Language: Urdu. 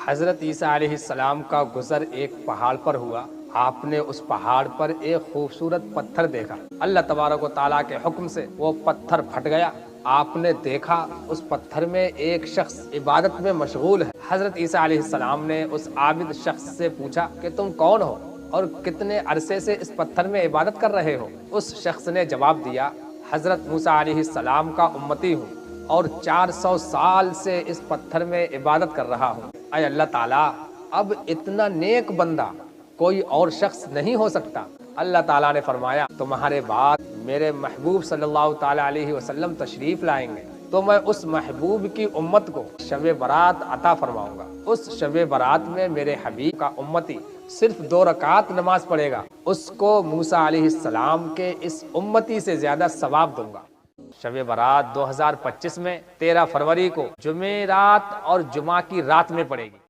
حضرت عیسیٰ علیہ السلام کا گزر ایک پہاڑ پر ہوا۔ آپ نے اس پہاڑ پر ایک خوبصورت پتھر دیکھا۔ اللہ تبارک و تعالیٰ کے حکم سے وہ پتھر پھٹ گیا۔ آپ نے دیکھا اس پتھر میں ایک شخص عبادت میں مشغول ہے۔ حضرت عیسیٰ علیہ السلام نے اس عابد شخص سے پوچھا کہ تم کون ہو اور کتنے عرصے سے اس پتھر میں عبادت کر رہے ہو؟ اس شخص نے جواب دیا، حضرت موسیٰ علیہ السلام کا امتی ہوں اور 400 سال سے اس پتھر میں عبادت کر رہا ہوں۔ اے اللہ تعالیٰ، اب اتنا نیک بندہ کوئی اور شخص نہیں ہو سکتا۔ اللہ تعالیٰ نے فرمایا، تمہارے بعد میرے محبوب صلی اللہ تعالیٰ علیہ وسلم تشریف لائیں گے تو میں اس محبوب کی امت کو شب برات عطا فرماؤں گا۔ اس شب برات میں میرے حبیب کا امتی صرف 2 رکعت نماز پڑھے گا، اس کو موسیٰ علیہ السلام کے اس امتی سے زیادہ ثواب دوں گا۔ شب برات 2025 میں 13 فروری کو جمعرات اور جمعہ کی رات میں پڑے گی۔